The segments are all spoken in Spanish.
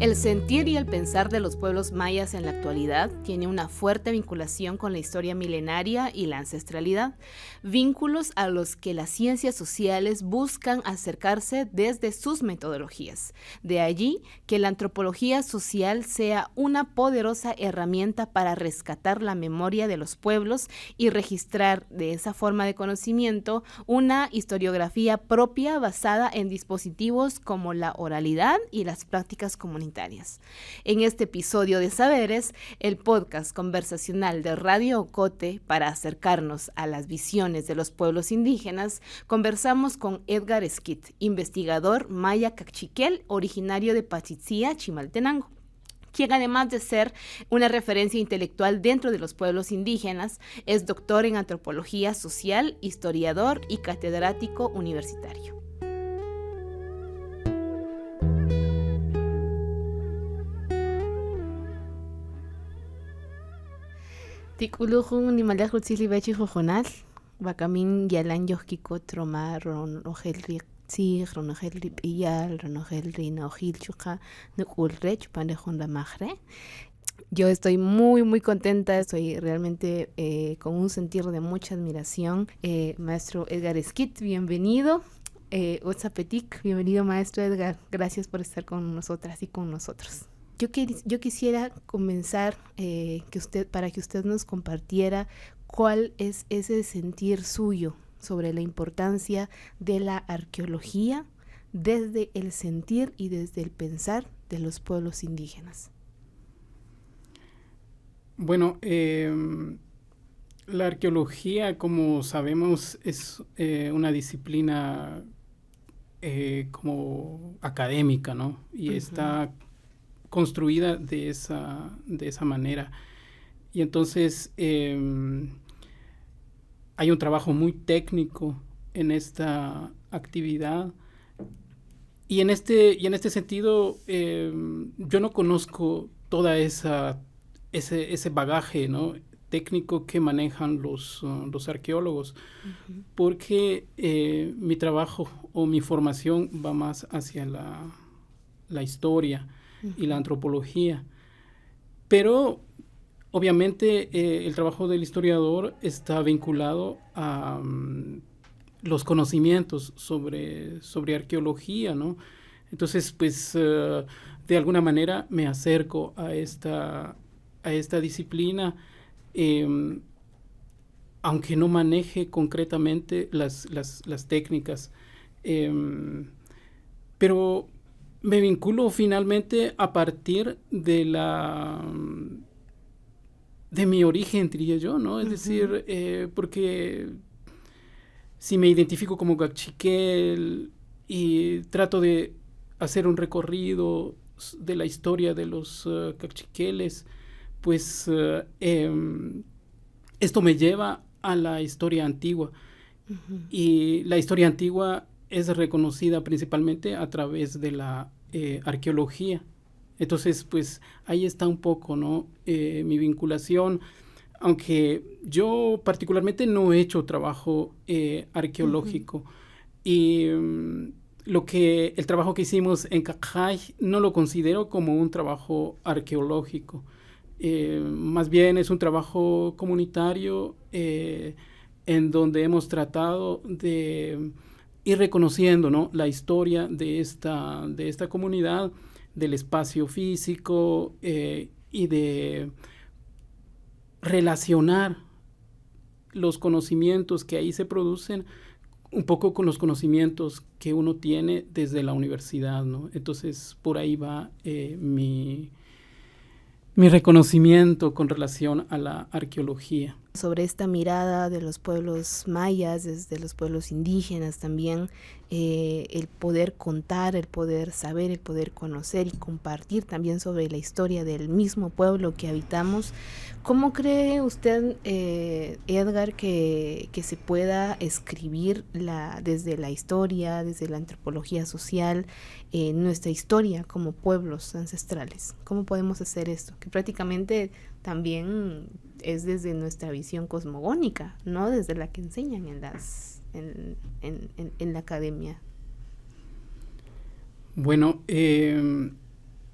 El sentir y el pensar de los pueblos mayas en la actualidad tiene una fuerte vinculación con la historia milenaria y la ancestralidad, vínculos a los que las ciencias sociales buscan acercarse desde sus metodologías. De allí que la antropología social sea una poderosa herramienta para rescatar la memoria de los pueblos y registrar de esa forma de conocimiento una historiografía propia basada en dispositivos como la oralidad y las prácticas comunitarias. En este episodio de Saberes, el podcast conversacional de Radio Ocote para acercarnos a las visiones de los pueblos indígenas, conversamos con Edgar Esquit, investigador maya cachiquel originario de Pachitzía, Chimaltenango, quien además de ser una referencia intelectual dentro de los pueblos indígenas, es doctor en antropología social, historiador y catedrático universitario. Tikuluhun ni malajutili bechi jojonal, bakamin yalan yohkiko troma ronojelri tzig, ronojelri piyal, ronojelri naojil chuka, nukulrech pandejon la magre. Yo estoy muy contenta, estoy realmente con un sentir de mucha admiración. Maestro Edgar Esquit, bienvenido. Otzapetik, bienvenido maestro Edgar, gracias por estar con nosotras y con nosotros. Yo quisiera comenzar para que usted nos compartiera cuál es ese sentir suyo sobre la importancia de la arqueología desde el sentir y desde el pensar de los pueblos indígenas. Bueno, la arqueología, como sabemos, es una disciplina como académica, ¿no? Y está construida de esa manera. Y entonces hay un trabajo muy técnico en esta actividad. Y en este sentido, yo no conozco toda ese bagaje, ¿no?, técnico que manejan los arqueólogos, porque mi trabajo o mi formación va más hacia la historia y la antropología. Pero obviamente el trabajo del historiador está vinculado a los conocimientos sobre arqueología, ¿no? Entonces, pues, de alguna manera me acerco a esta disciplina, aunque no maneje concretamente las técnicas. Pero me vinculo finalmente a partir de mi origen, diría yo, ¿no? Es decir, porque si me identifico como cachiquel y trato de hacer un recorrido de la historia de los cachiqueles, pues esto me lleva a la historia antigua. Y la historia antigua es reconocida principalmente a través de la arqueología. Entonces, pues ahí está un poco, ¿no?, mi vinculación, aunque yo particularmente no he hecho trabajo arqueológico. Y el trabajo que hicimos en Cacay no lo considero como un trabajo arqueológico. Más bien es un trabajo comunitario en donde hemos tratado de ir reconociendo, ¿no?, la historia de esta comunidad, del espacio físico y de relacionar los conocimientos que ahí se producen un poco con los conocimientos que uno tiene desde la universidad, ¿no? Entonces, por ahí va mi reconocimiento con relación a la arqueología. Sobre esta mirada de los pueblos mayas, desde los pueblos indígenas también, el poder contar, el poder saber, el poder conocer y compartir también sobre la historia del mismo pueblo que habitamos. ¿Cómo cree usted, Edgar, que se pueda escribir desde la historia, desde la antropología social, nuestra historia como pueblos ancestrales? ¿Cómo podemos hacer esto? Que prácticamente también es desde nuestra visión cosmogónica, no desde la que enseñan en la academia. Bueno,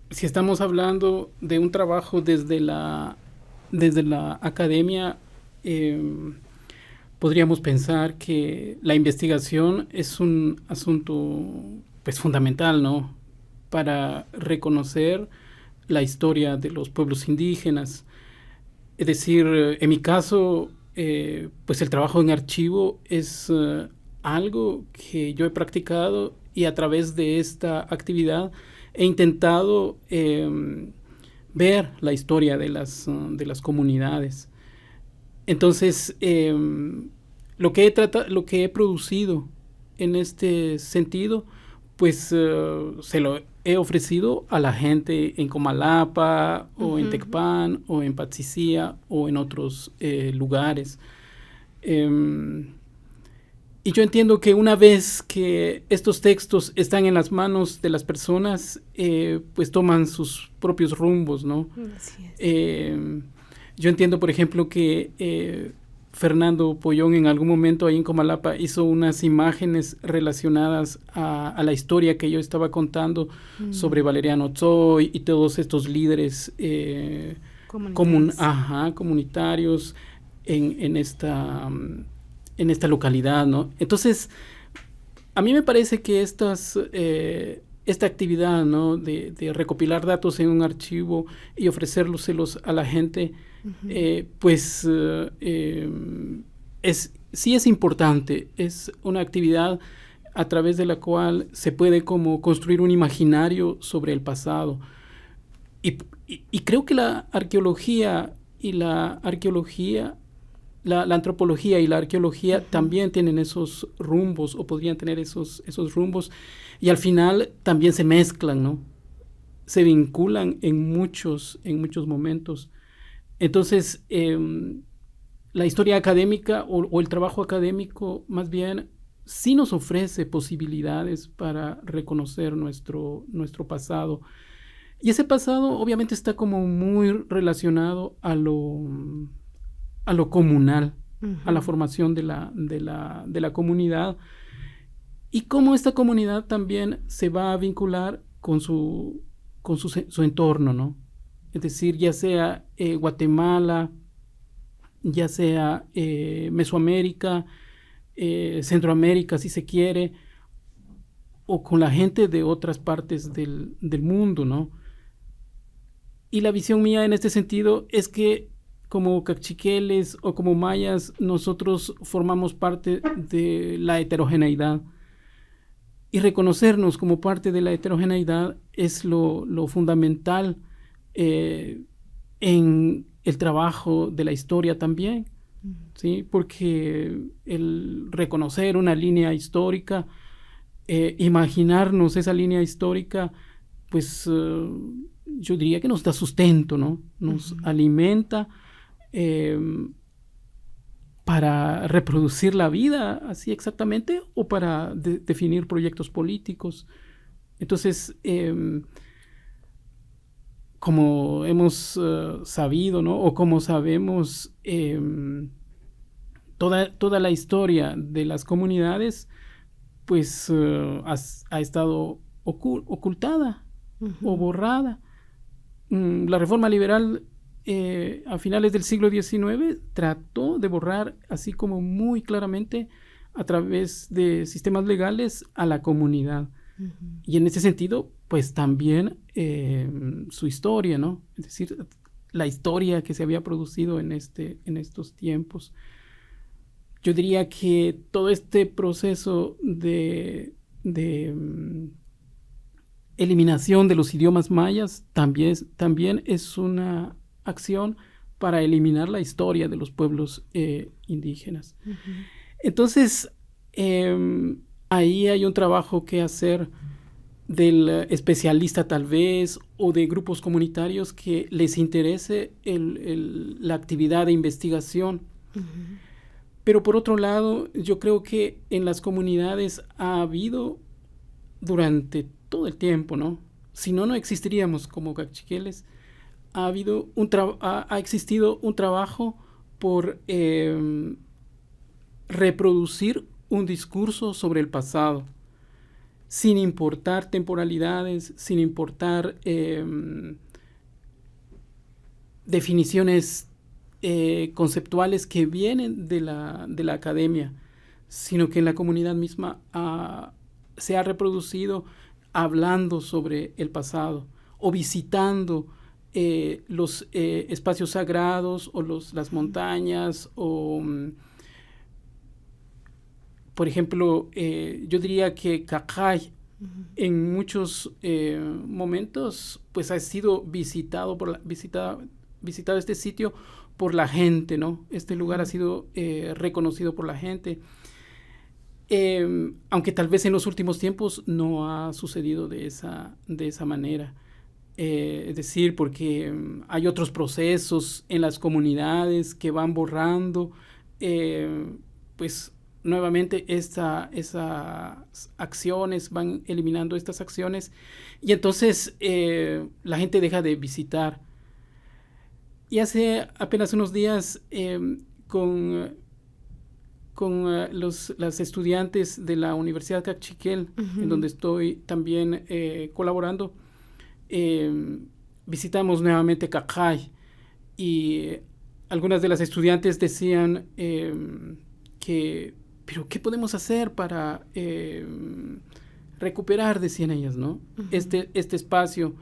si estamos hablando de un trabajo desde la academia, eh, podríamos pensar que la investigación es un asunto pues fundamental, ¿no? Para reconocer la historia de los pueblos indígenas. Es decir, en mi caso, pues el trabajo en archivo es algo que yo he practicado y a través de esta actividad he intentado ver la historia de las comunidades. Entonces, lo que he producido en este sentido, pues se lo he ofrecido a la gente en Comalapa, o en Tecpan, o en Patzicía, o en otros lugares. Y yo entiendo que una vez que estos textos están en las manos de las personas, pues toman sus propios rumbos, ¿no? Así es. Yo entiendo, por ejemplo, que Fernando Pollón en algún momento ahí en Comalapa hizo unas imágenes relacionadas a la historia que yo estaba contando sobre Valeriano Tzoy y todos estos líderes comunitarios en esta localidad, ¿no? Entonces, a mí me parece que esta actividad, ¿no? de recopilar datos en un archivo y ofrecérselos a la gente, pues sí es importante. Es una actividad a través de la cual se puede como construir un imaginario sobre el pasado. Y creo que la antropología y la arqueología también tienen esos rumbos, o podrían tener esos rumbos, y al final también se mezclan, ¿no? Se vinculan en muchos momentos. Entonces, la historia académica o el trabajo académico, más bien, sí nos ofrece posibilidades para reconocer nuestro pasado. Y ese pasado obviamente está como muy relacionado a lo comunal, a la formación de la comunidad, y cómo esta comunidad también se va a vincular con su entorno, ¿no? Es decir, ya sea Guatemala, ya sea Mesoamérica, Centroamérica, si se quiere, o con la gente de otras partes del mundo, ¿no? Y la visión mía en este sentido es que como cachiqueles o como mayas, nosotros formamos parte de la heterogeneidad. Y reconocernos como parte de la heterogeneidad es lo fundamental en el trabajo de la historia también, ¿sí? Porque el reconocer una línea histórica, imaginarnos esa línea histórica, pues yo diría que nos da sustento, ¿no? Nos alimenta para reproducir la vida así exactamente, o para definir proyectos políticos. Entonces, como hemos sabido, ¿no? O como sabemos, toda la historia de las comunidades, pues ha estado ocultada o borrada. La reforma liberal a finales del siglo XIX trató de borrar así como muy claramente a través de sistemas legales a la comunidad. Y en ese sentido, pues también su historia, ¿no? Es decir, la historia que se había producido en estos tiempos. Yo diría que todo este proceso de eliminación de los idiomas mayas también es una acción para eliminar la historia de los pueblos indígenas. Entonces, ahí hay un trabajo que hacer del especialista tal vez, o de grupos comunitarios que les interese la actividad de investigación. Pero por otro lado, yo creo que en las comunidades ha habido durante todo el tiempo, ¿no? Si no, no existiríamos como cachiqueles. Ha existido un trabajo por reproducir un discurso sobre el pasado. sin importar temporalidades, sin importar definiciones conceptuales que vienen de la academia, sino que en la comunidad misma se ha reproducido hablando sobre el pasado o visitando los espacios sagrados o las montañas o... por ejemplo, yo diría que Cacay en muchos momentos pues ha sido visitado este sitio por la gente, ¿no? Este lugar ha sido reconocido por la gente. Aunque tal vez en los últimos tiempos no ha sucedido de esa manera. Es decir, porque hay otros procesos en las comunidades que van borrando, pues nuevamente esas acciones, van eliminando estas acciones y entonces la gente deja de visitar. Y hace apenas unos días con las estudiantes de la Universidad Cachiquel, en donde estoy también colaborando, visitamos nuevamente Cacay y algunas de las estudiantes decían pero ¿qué podemos hacer para recuperar, decían ellas, ¿no? Este espacio.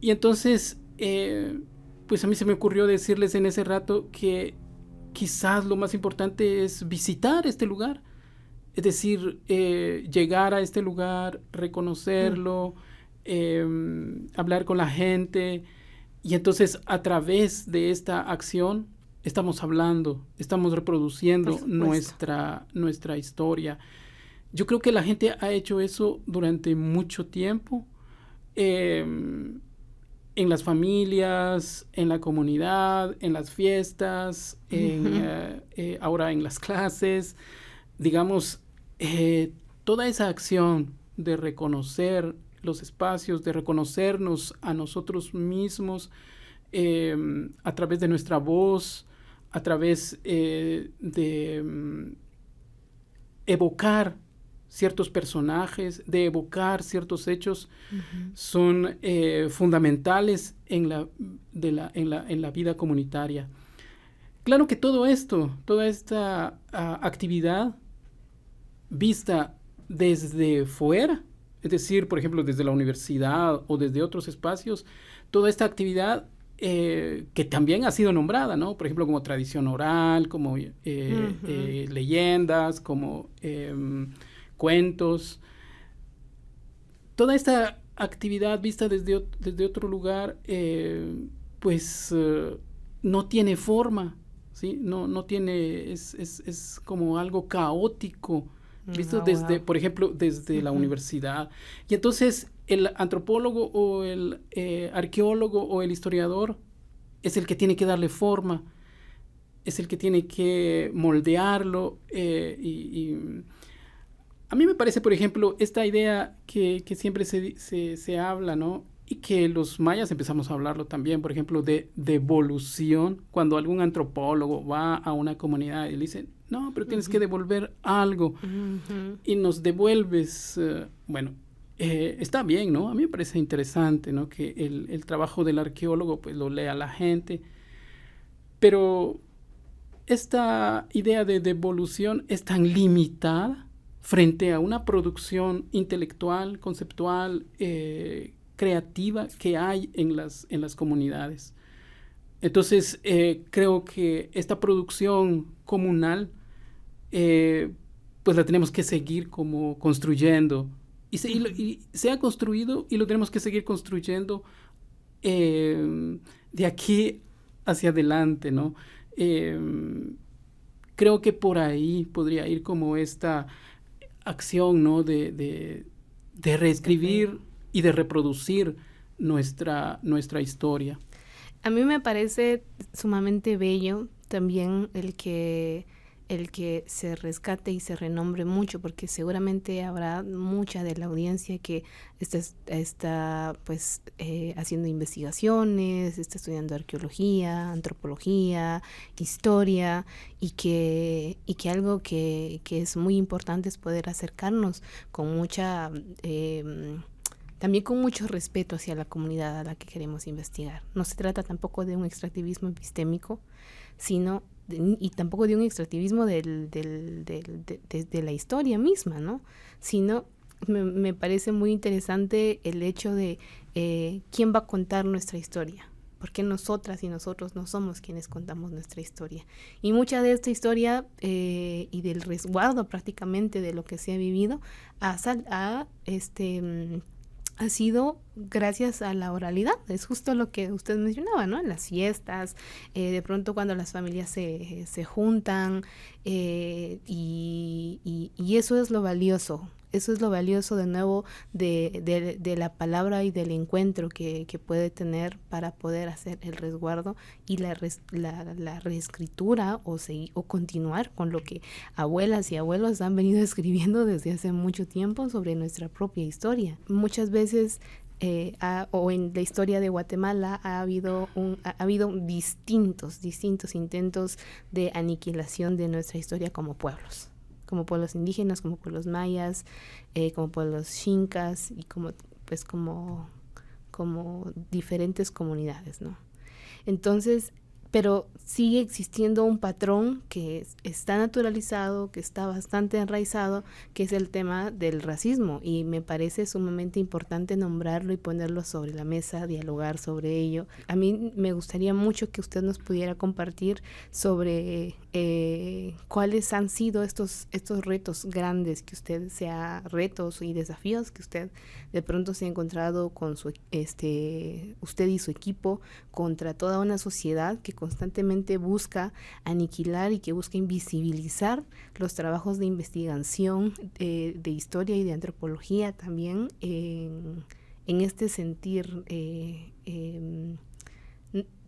Y entonces, pues a mí se me ocurrió decirles en ese rato que quizás lo más importante es visitar este lugar. Es decir, llegar a este lugar, reconocerlo, hablar con la gente. Y entonces, a través de esta acción, estamos hablando, estamos reproduciendo nuestra historia. Yo creo que la gente ha hecho eso durante mucho tiempo, en las familias, en la comunidad, en las fiestas, ahora en las clases. Digamos, toda esa acción de reconocer los espacios, de reconocernos a nosotros mismos a través de nuestra voz, a través de evocar ciertos personajes, de evocar ciertos hechos, son fundamentales en la vida comunitaria. Claro que todo esto, toda esta actividad vista desde fuera, es decir, por ejemplo, desde la universidad o desde otros espacios, toda esta actividad que también ha sido nombrada, ¿no? Por ejemplo, como tradición oral, como leyendas, como cuentos. Toda esta actividad vista desde otro lugar, pues no tiene forma, ¿sí? No tiene, es como algo caótico, visto desde, por ejemplo, desde la universidad. Y entonces el antropólogo o el arqueólogo o el historiador es el que tiene que darle forma, es el que tiene que moldearlo. Y a mí me parece, por ejemplo, esta idea que siempre se habla, ¿no? Y que los mayas empezamos a hablarlo también, por ejemplo, de devolución. Cuando algún antropólogo va a una comunidad y le dice, no, pero tienes que devolver algo y nos devuelves, bueno, está bien, ¿no? A mí me parece interesante, ¿no? Que el trabajo del arqueólogo pues lo lea la gente, pero esta idea de devolución es tan limitada frente a una producción intelectual, conceptual, creativa que hay en las comunidades. Entonces, creo que esta producción comunal, pues la tenemos que seguir como construyendo. Y se ha construido y lo tenemos que seguir construyendo de aquí hacia adelante, ¿no? Creo que por ahí podría ir como esta acción, ¿no? De reescribir y de reproducir nuestra historia. A mí me parece sumamente bello también el que el que se rescate y se renombre mucho, porque seguramente habrá mucha de la audiencia que está pues haciendo investigaciones, está estudiando arqueología, antropología, historia, y que algo que es muy importante es poder acercarnos con mucha también con mucho respeto hacia la comunidad a la que queremos investigar. No se trata tampoco de un extractivismo epistémico, y tampoco de un extractivismo de la historia misma, ¿no? Sino me parece muy interesante el hecho de quién va a contar nuestra historia. Porque nosotras y nosotros no somos quienes contamos nuestra historia. Y mucha de esta historia y del resguardo prácticamente de lo que se ha vivido ha sido gracias a la oralidad. Es justo lo que usted mencionaba, ¿no? En las fiestas, de pronto cuando las familias se juntan, y eso es lo valioso. Eso es lo valioso, de nuevo, de la palabra y del encuentro que puede tener para poder hacer el resguardo y la reescritura o continuar con lo que abuelas y abuelos han venido escribiendo desde hace mucho tiempo sobre nuestra propia historia. Muchas veces o en la historia de Guatemala ha habido distintos intentos de aniquilación de nuestra historia como pueblos indígenas, como pueblos mayas, como pueblos xincas y como diferentes comunidades, ¿no? Entonces, pero sigue existiendo un patrón que está naturalizado, que está bastante enraizado, que es el tema del racismo, y me parece sumamente importante nombrarlo y ponerlo sobre la mesa, dialogar sobre ello. A mí me gustaría mucho que usted nos pudiera compartir sobre cuáles han sido estos retos grandes que retos y desafíos que usted de pronto se ha encontrado con usted y su equipo contra toda una sociedad que constantemente busca aniquilar y que busca invisibilizar los trabajos de investigación de historia y de antropología también en este sentir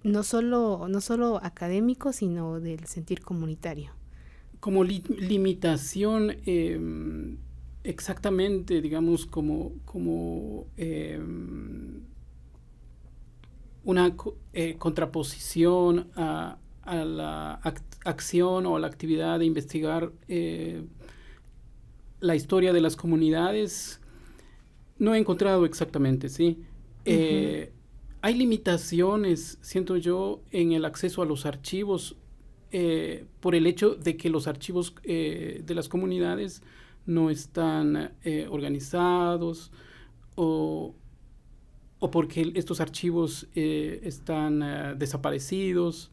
no solo académico, sino del sentir comunitario. Como limitación, exactamente, digamos, como una contraposición a la acción o a la actividad de investigar la historia de las comunidades, no he encontrado exactamente, ¿sí? Uh-huh. Hay limitaciones, siento yo, en el acceso a los archivos por el hecho de que los archivos de las comunidades no están organizados o porque estos archivos están desaparecidos,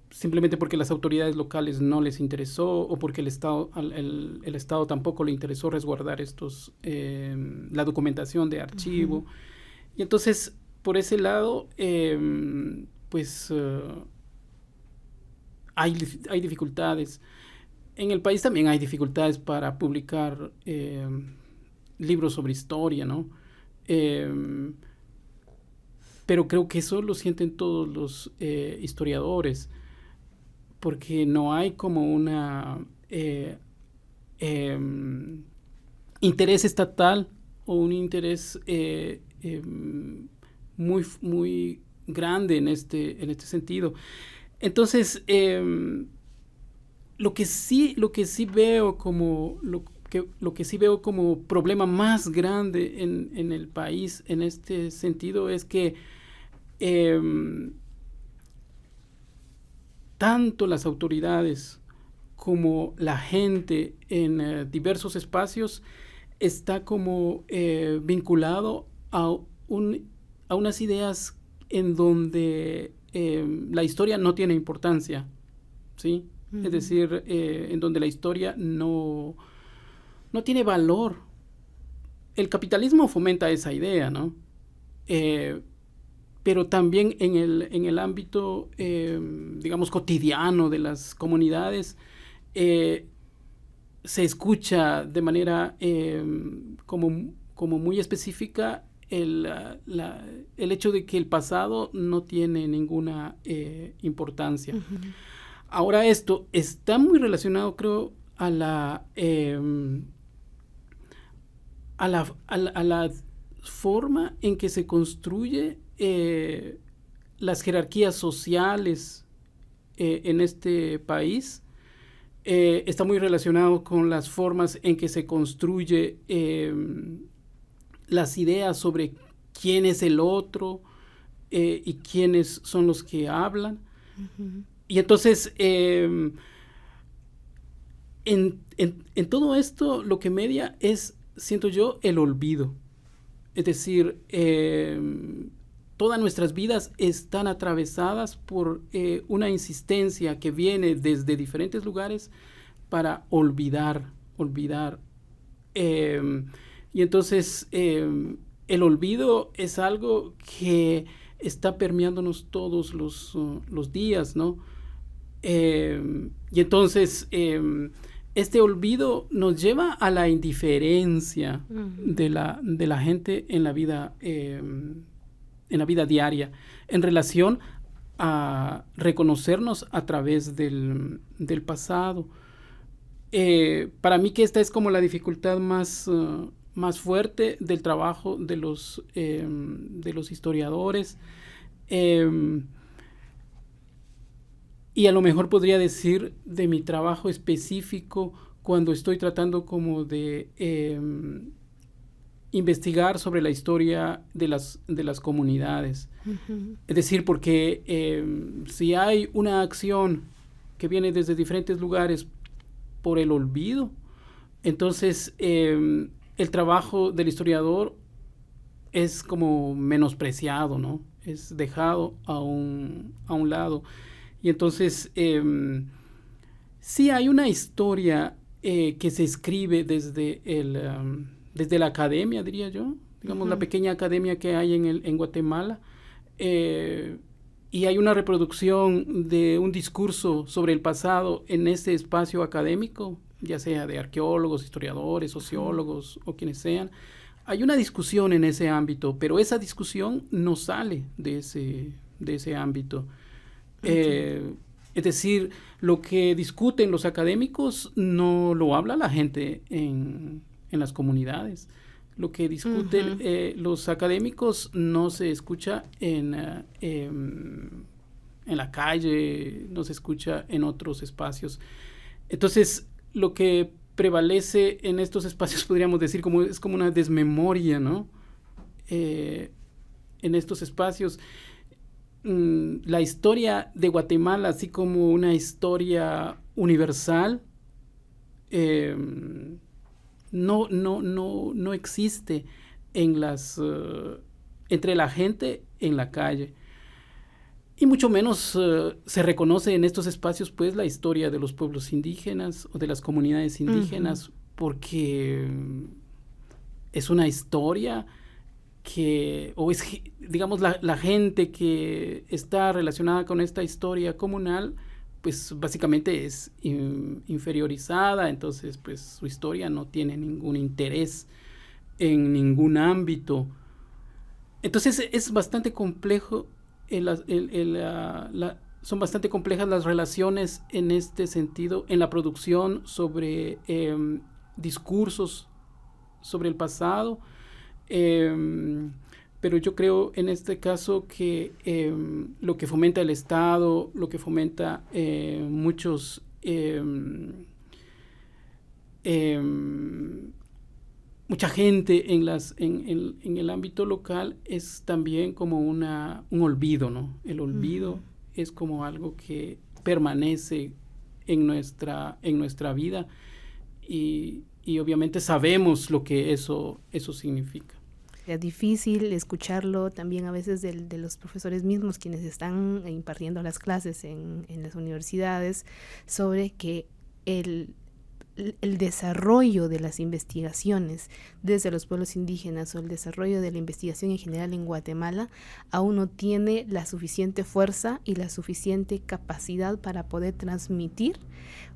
simplemente porque las autoridades locales no les interesó o porque el Estado tampoco le interesó resguardar la documentación de archivo. Uh-huh. Y entonces, por ese lado, hay dificultades. En el país también hay dificultades para publicar libros sobre historia, ¿no? Pero creo que eso lo sienten todos los historiadores, porque no hay como una interés estatal o un interés muy, muy grande en este sentido. Entonces, lo que sí veo como lo que sí veo como problema más grande en el país en este sentido es que tanto las autoridades como la gente en diversos espacios está como vinculado a unas ideas en donde la historia no tiene importancia, ¿sí? Uh-huh. Es decir, en donde la historia no tiene valor. El capitalismo fomenta esa idea, ¿no? Pero también en el ámbito, digamos, cotidiano de las comunidades, se escucha de manera como muy específica el hecho de que el pasado no tiene ninguna importancia. Uh-huh. ahora esto está muy relacionado, creo, a la forma en que se construye las jerarquías sociales en este país. Está muy relacionado con las formas en que se construye las ideas sobre quién es el otro y quiénes son los que hablan. Uh-huh. Y entonces, en todo esto, lo que media es, siento yo, el olvido. Es decir, todas nuestras vidas están atravesadas por una insistencia que viene desde diferentes lugares para olvidar. Y entonces, el olvido es algo que está permeándonos todos los días, ¿no? Y entonces, este olvido nos lleva a la indiferencia de la gente en la vida diaria, en relación a reconocernos a través del pasado. Para mí que esta es como la dificultad más fuerte del trabajo de los historiadores. Y a lo mejor podría decir de mi trabajo específico cuando estoy tratando como de investigar sobre la historia de las comunidades. Uh-huh. Es decir, porque si hay una acción que viene desde diferentes lugares por el olvido, entonces el trabajo del historiador es como menospreciado, ¿no? Es dejado a un lado. Y entonces, sí hay una historia que se escribe desde la academia, diría yo, digamos, uh-huh. La pequeña academia que hay en Guatemala, y hay una reproducción de un discurso sobre el pasado en ese espacio académico, ya sea de arqueólogos, historiadores, sociólogos, uh-huh. o quienes sean. Hay una discusión en ese ámbito, pero esa discusión no sale de ese ámbito. Es decir, lo que discuten los académicos no lo habla la gente en las comunidades. Lo que discuten uh-huh. Los académicos no se escucha en la calle, no se escucha en otros espacios. Entonces, lo que prevalece en estos espacios, podríamos decir, es como una desmemoria, ¿no? En estos espacios. La historia de Guatemala, así como una historia universal, no existe entre la gente en la calle. Y mucho menos se reconoce en estos espacios, pues, la historia de los pueblos indígenas o de las comunidades indígenas, uh-huh. porque es una historia digamos, la gente que está relacionada con esta historia comunal, pues básicamente es inferiorizada, entonces pues su historia no tiene ningún interés en ningún ámbito. Entonces es bastante complejo, son bastante complejas las relaciones en este sentido, en la producción sobre discursos sobre el pasado. Pero yo creo en este caso que lo que fomenta el Estado, lo que fomenta muchos mucha gente en el ámbito local es también como un olvido, ¿no? El olvido uh-huh. es como algo que permanece en nuestra vida y obviamente sabemos lo que eso significa. Es difícil escucharlo también a veces de los profesores mismos, quienes están impartiendo las clases en las universidades, sobre que el desarrollo de las investigaciones desde los pueblos indígenas o el desarrollo de la investigación en general en Guatemala aún no tiene la suficiente fuerza y la suficiente capacidad para poder transmitir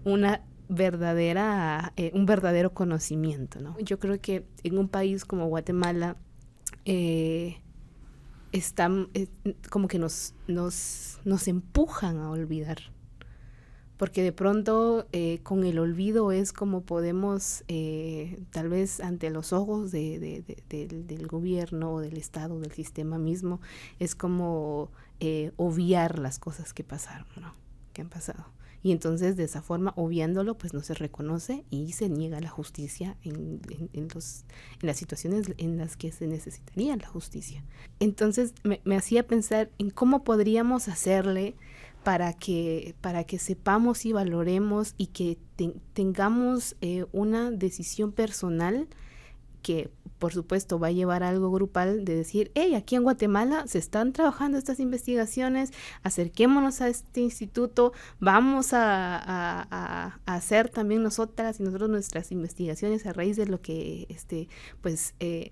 un verdadero conocimiento, ¿no? Yo creo que en un país como Guatemala como que nos empujan a olvidar, porque de pronto con el olvido es como podemos, tal vez ante los ojos del gobierno o del Estado, del sistema mismo, es como obviar las cosas que pasaron, ¿no? Que han pasado. Y entonces de esa forma, obviándolo, pues no se reconoce y se niega la justicia en las situaciones en las que se necesitaría la justicia. Entonces me hacía pensar en cómo podríamos hacerle para que sepamos y valoremos y que tengamos una decisión personal que por supuesto va a llevar a algo grupal de decir, hey, aquí en Guatemala se están trabajando estas investigaciones, acerquémonos a este instituto, vamos a hacer también nosotras y nosotros nuestras investigaciones a raíz de lo que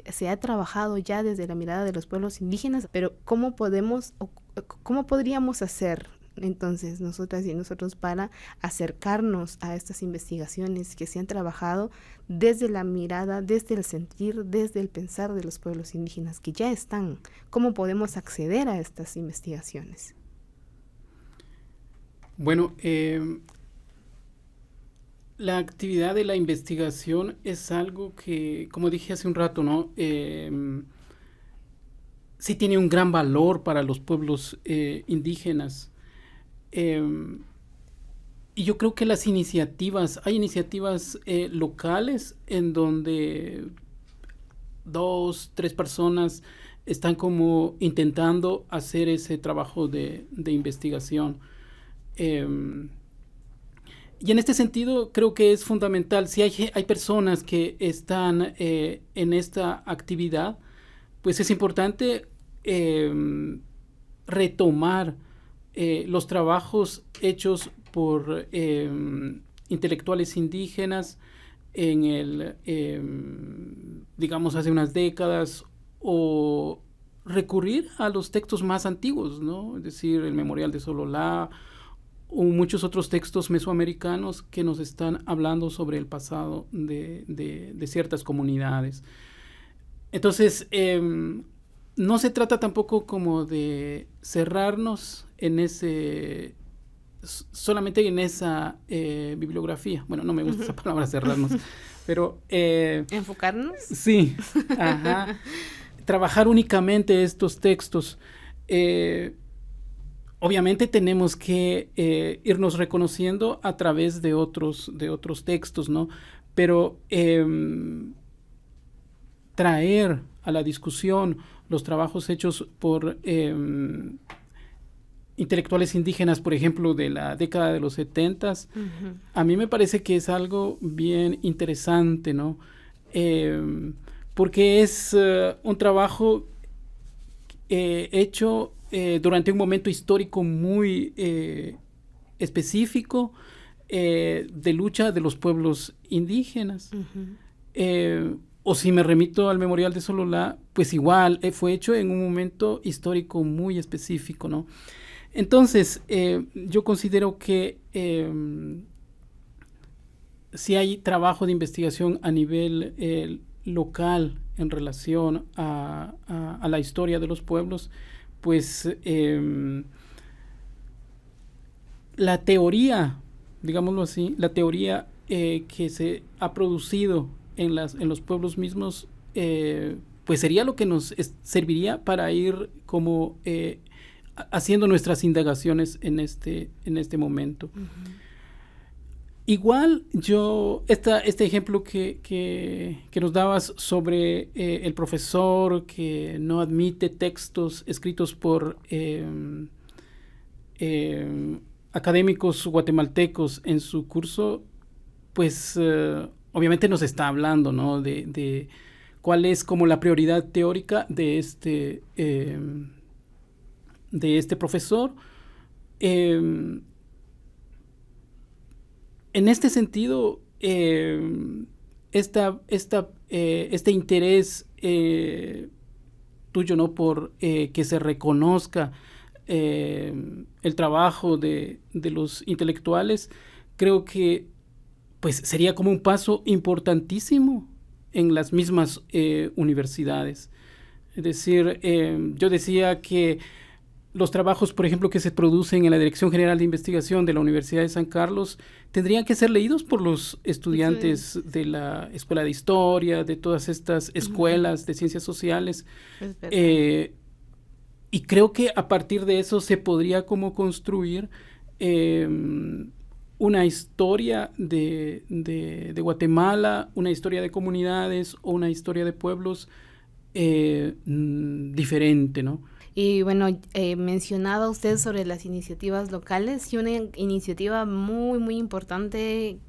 se ha trabajado ya desde la mirada de los pueblos indígenas, pero ¿cómo podríamos hacer entonces nosotras y nosotros para acercarnos a estas investigaciones que se han trabajado desde la mirada, desde el sentir, desde el pensar de los pueblos indígenas que ya están? ¿Cómo podemos acceder a estas investigaciones? Bueno, la actividad de la investigación es algo que, como dije hace un rato, ¿no? Sí tiene un gran valor para los pueblos indígenas. Y yo creo que hay iniciativas locales en donde 2, 3 personas están como intentando hacer ese trabajo de investigación. Y en este sentido creo que es fundamental, si hay personas que están en esta actividad, pues es importante retomar los trabajos hechos por intelectuales indígenas digamos, hace unas décadas, o recurrir a los textos más antiguos, ¿no? Es decir, el Memorial de Sololá o muchos otros textos mesoamericanos que nos están hablando sobre el pasado de ciertas comunidades. Entonces, no se trata tampoco como de cerrarnos solamente en esa bibliografía. Bueno, no me gusta esa palabra, cerrarnos, pero ¿enfocarnos? Sí, ajá. Trabajar únicamente estos textos. Obviamente tenemos que irnos reconociendo a través de otros textos, ¿no? Pero traer a la discusión los trabajos hechos por intelectuales indígenas, por ejemplo, de la década de los 70s, a mí me parece que es algo bien interesante, ¿no? Porque es un trabajo hecho durante un momento histórico muy específico de lucha de los pueblos indígenas. O si me remito al Memorial de Sololá, pues igual fue hecho en un momento histórico muy específico, ¿no? Entonces, yo considero que si hay trabajo de investigación a nivel local en relación a la historia de los pueblos, pues la teoría, digámoslo así, la teoría que se ha producido en los pueblos mismos, pues sería lo que nos serviría para ir como haciendo nuestras indagaciones en este momento. Igual este ejemplo que nos dabas sobre el profesor que no admite textos escritos por académicos guatemaltecos en su curso, pues obviamente nos está hablando, ¿no? de cuál es como la prioridad teórica de este profesor. En este sentido, este interés tuyo, ¿no? Por que se reconozca el trabajo de los intelectuales, creo que pues sería como un paso importantísimo en las mismas universidades. Es decir, yo decía que los trabajos, por ejemplo, que se producen en la Dirección General de Investigación de la Universidad de San Carlos, tendrían que ser leídos por los estudiantes de la Escuela de Historia, de todas estas escuelas de ciencias sociales. Y creo que a partir de eso se podría como construir una historia de Guatemala, una historia de comunidades o una historia de pueblos diferente, ¿no? Y bueno, mencionaba usted sobre las iniciativas locales y una iniciativa muy, muy importante,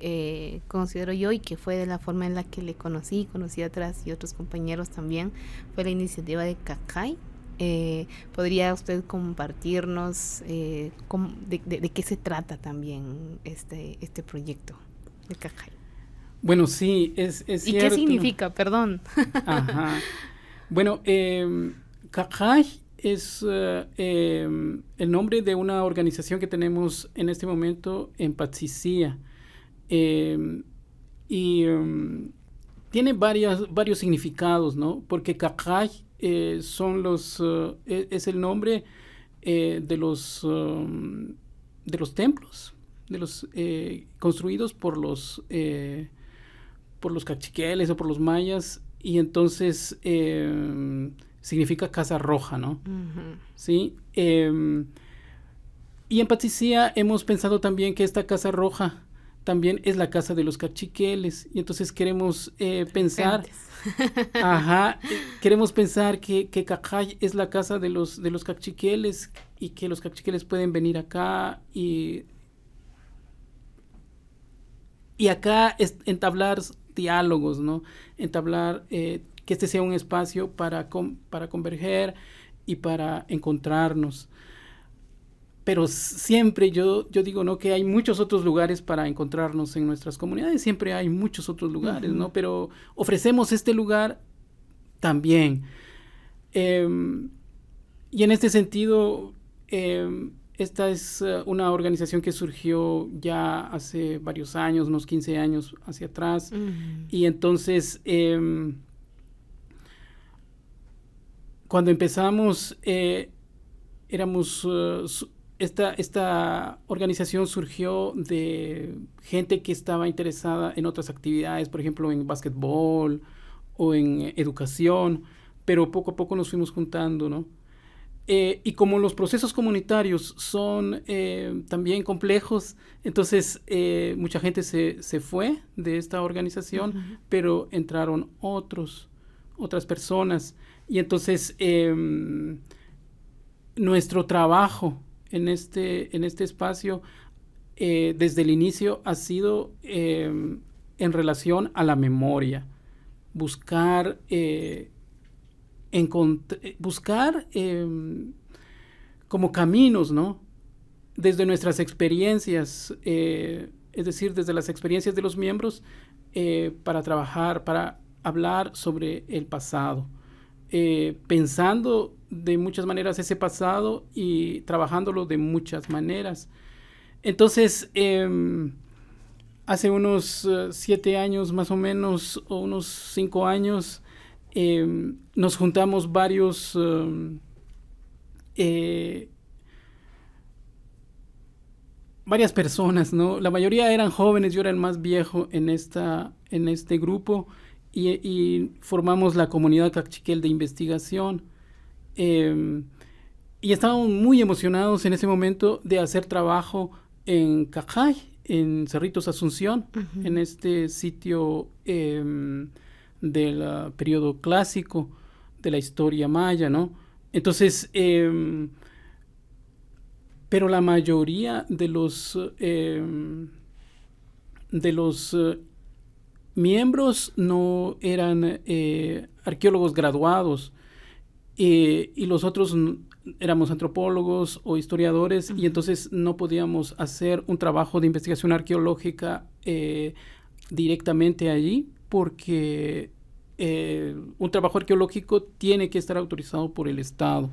considero yo, y que fue de la forma en la que le conocí atrás y otros compañeros también, fue la iniciativa de Cacay. ¿Podría usted compartirnos de qué se trata también este proyecto de Cacay? Bueno, sí, es ¿Y cierto. qué significa? Perdón. Ajá. Bueno, Cacay es el nombre de una organización que tenemos en este momento en Patsicía. Tiene varios significados, ¿no? Porque Cacay es el nombre de los templos, de los construidos por los cachiqueles o por los mayas, y entonces significa casa roja, ¿no? Uh-huh. Sí. Y en Patsicía hemos pensado también que esta casa roja también es la casa de los cachiqueles, y entonces queremos pensar, queremos pensar que Cacay es la casa de los cachiqueles, y que los cachiqueles pueden venir acá y acá entablar diálogos, ¿no? Entablar que este sea un espacio para converger y para encontrarnos. Pero siempre yo digo, ¿no?, que hay muchos otros lugares para encontrarnos en nuestras comunidades, siempre hay muchos otros lugares, ¿no? Pero ofrecemos este lugar también. Y en este sentido, esta es una organización que surgió ya hace varios años, unos 15 años hacia atrás. Y entonces, cuando empezamos, éramos... Esta organización surgió de gente que estaba interesada en otras actividades, por ejemplo, en básquetbol o en educación, pero poco a poco nos fuimos juntando, ¿no? Y como los procesos comunitarios son también complejos, entonces mucha gente se fue de esta organización, pero entraron otras personas. Y entonces nuestro trabajo en este espacio desde el inicio ha sido en relación a la memoria, buscar como caminos, ¿no?, desde nuestras experiencias, es decir, desde las experiencias de los miembros, para trabajar, para hablar sobre el pasado, pensando de muchas maneras ese pasado y trabajándolo de muchas maneras. Entonces, hace unos 7 años más o menos, o unos 5 años, nos juntamos varias personas, ¿no? La mayoría eran jóvenes, yo era el más viejo en este grupo, y formamos la comunidad Cachiquel de investigación. Y estábamos muy emocionados en ese momento de hacer trabajo en Cacay, en Cerritos Asunción, en este sitio del periodo clásico de la historia maya, ¿no? Entonces, pero la mayoría de los miembros no eran arqueólogos graduados, y los otros éramos antropólogos o historiadores, y entonces no podíamos hacer un trabajo de investigación arqueológica directamente allí, porque un trabajo arqueológico tiene que estar autorizado por el Estado.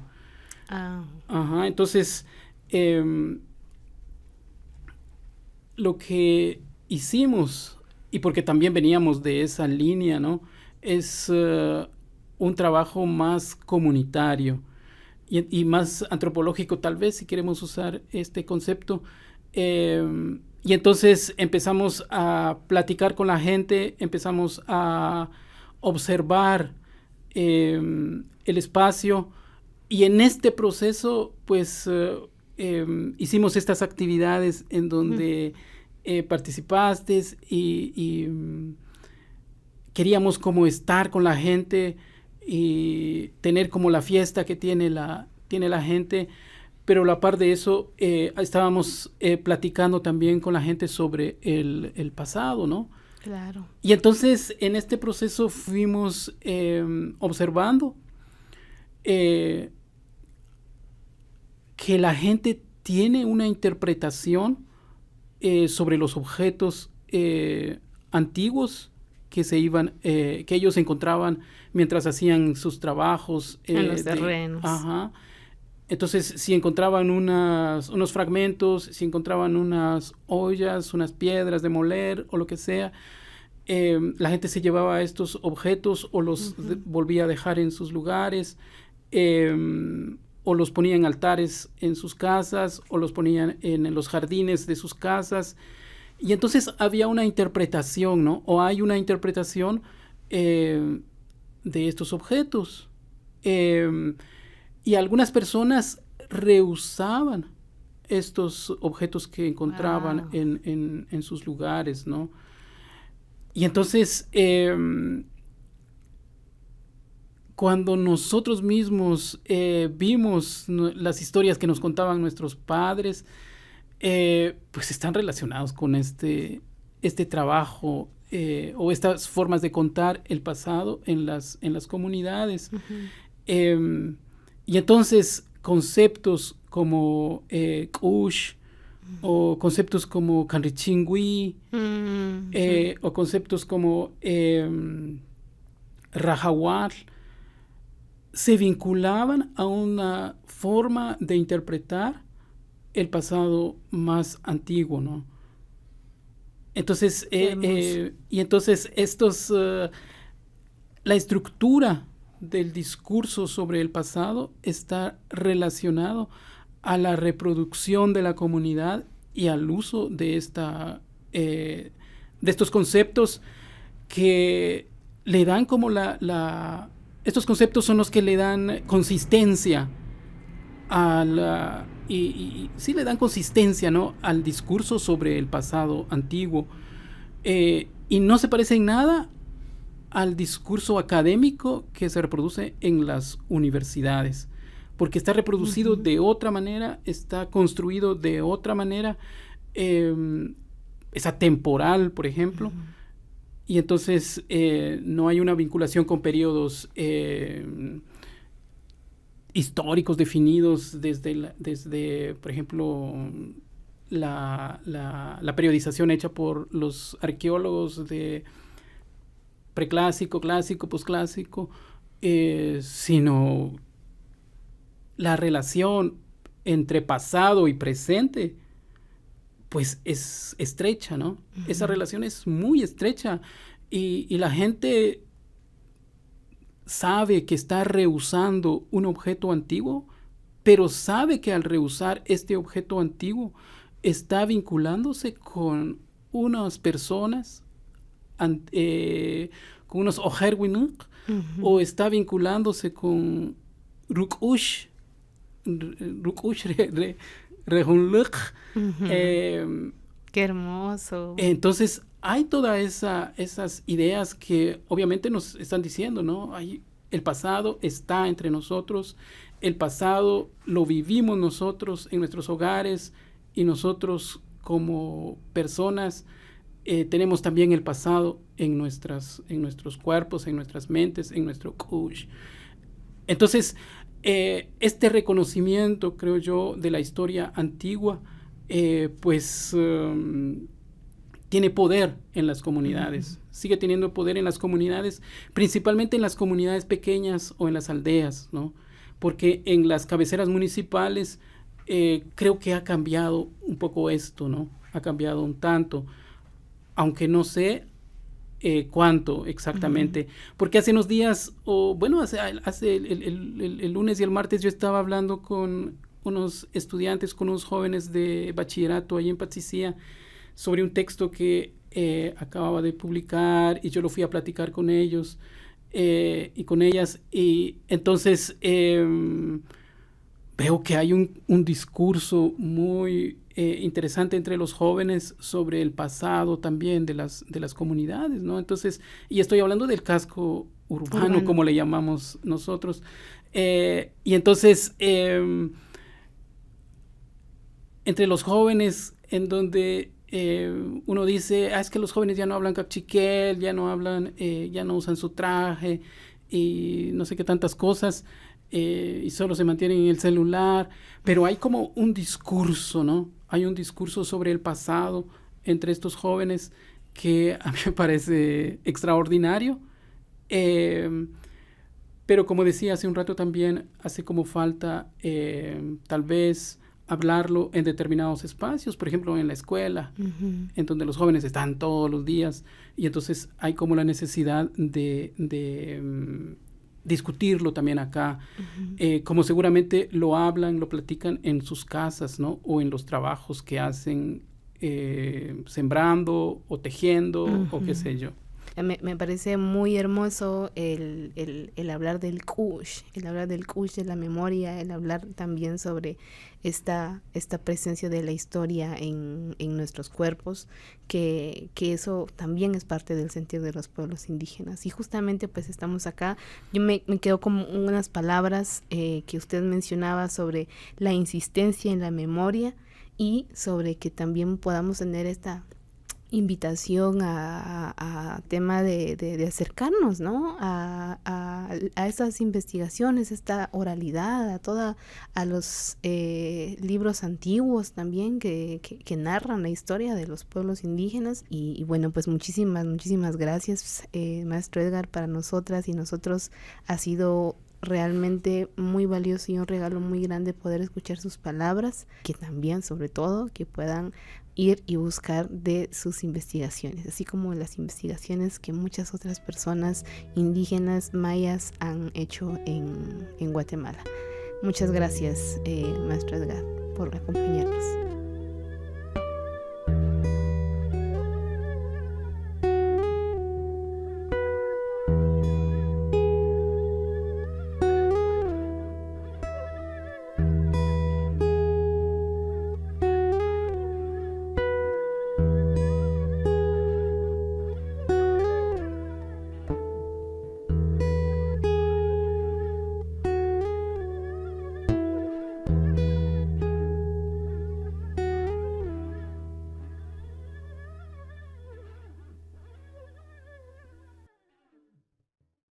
Entonces, lo que hicimos, y porque también veníamos de esa línea, ¿no?, es un trabajo más comunitario. y más antropológico tal vez, si queremos usar este concepto. Y entonces empezamos a platicar con la gente, empezamos a observar el espacio, y en este proceso pues hicimos estas actividades en donde participaste, y queríamos como estar con la gente y tener como la fiesta que tiene la gente, pero a la par de eso estábamos platicando también con la gente sobre el pasado, ¿no? Claro. Y entonces en este proceso fuimos observando que la gente tiene una interpretación sobre los objetos antiguos que que ellos encontraban mientras hacían sus trabajos. En los terrenos. Ajá. Entonces, si encontraban unos fragmentos, si encontraban unas ollas, unas piedras de moler o lo que sea, la gente se llevaba estos objetos o los volvía a dejar en sus lugares, o los ponía en altares en sus casas, o los ponían en los jardines de sus casas. Y entonces había una interpretación, ¿no? O hay una interpretación de estos objetos. Y algunas personas rehusaban estos objetos que encontraban en sus lugares, ¿no? Y entonces, cuando nosotros mismos vimos las historias que nos contaban nuestros padres, pues están relacionados con este trabajo o estas formas de contar el pasado en las comunidades. Y entonces conceptos como Kush, o conceptos como Kanrichingui, o conceptos como Rajawar, se vinculaban a una forma de interpretar el pasado más antiguo, ¿no? Entonces, y entonces la estructura del discurso sobre el pasado está relacionado a la reproducción de la comunidad y al uso de estos conceptos que le dan como estos conceptos son los que le dan consistencia y sí le dan consistencia, ¿no?, al discurso sobre el pasado antiguo, y no se parece en nada al discurso académico que se reproduce en las universidades, porque está reproducido de otra manera, está construido de otra manera, es atemporal, por ejemplo, y entonces no hay una vinculación con periodos históricos definidos desde por ejemplo, la periodización hecha por los arqueólogos de preclásico, clásico, posclásico, sino la relación entre pasado y presente, pues es estrecha, ¿no? Esa relación es muy estrecha, y la gente sabe que está rehusando un objeto antiguo, pero sabe que al rehusar este objeto antiguo está vinculándose con unas personas, con unos Ojerwinuk, o está vinculándose con Rukush Rehunluk. Qué hermoso. Entonces hay todas esas ideas que obviamente nos están diciendo, ¿no? El pasado está entre nosotros, el pasado lo vivimos nosotros en nuestros hogares, y nosotros como personas tenemos también el pasado en nuestros cuerpos, en nuestras mentes, en nuestro kush. Entonces, este reconocimiento, creo yo, de la historia antigua, pues tiene poder en las comunidades, sigue teniendo poder en las comunidades, principalmente en las comunidades pequeñas o en las aldeas, ¿no? Porque en las cabeceras municipales creo que ha cambiado un poco esto, ¿no? Ha cambiado un tanto, aunque no sé cuánto exactamente. Porque hace unos días, hace el lunes y el martes yo estaba hablando con unos estudiantes, con unos jóvenes de bachillerato ahí en Patsicía, sobre un texto que acababa de publicar, y yo lo fui a platicar con ellos y con ellas, y entonces veo que hay un discurso muy interesante entre los jóvenes sobre el pasado también de las comunidades, ¿no? Entonces, y estoy hablando del casco urbano, como le llamamos nosotros, y entonces entre los jóvenes, en donde uno dice, es que los jóvenes ya no hablan cachiquel, ya no usan su traje y no sé qué tantas cosas, y solo se mantienen en el celular, pero hay como un discurso, ¿no? Hay un discurso sobre el pasado entre estos jóvenes que a mí me parece extraordinario, pero como decía hace un rato también, hace como falta tal vez hablarlo en determinados espacios, por ejemplo en la escuela, en donde los jóvenes están todos los días, y entonces hay como la necesidad de discutirlo también acá, como seguramente lo hablan, lo platican en sus casas, ¿no? O en los trabajos que hacen sembrando o tejiendo o qué sé yo. Me parece muy hermoso el hablar del kush, de la memoria, el hablar también sobre esta presencia de la historia en nuestros cuerpos, que eso también es parte del sentir de los pueblos indígenas. Y justamente pues estamos acá, yo me quedo con unas palabras que usted mencionaba sobre la insistencia en la memoria, y sobre que también podamos tener esta invitación a tema de acercarnos, ¿no? A esas investigaciones, esta oralidad, a los libros antiguos también que narran la historia de los pueblos indígenas. Y bueno, pues muchísimas gracias, maestro Edgar. Para nosotras y nosotros ha sido realmente muy valioso y un regalo muy grande poder escuchar sus palabras, que también, sobre todo, que puedan ir y buscar de sus investigaciones, así como las investigaciones que muchas otras personas indígenas mayas han hecho en Guatemala. Muchas gracias, maestro Edgar, por acompañarnos.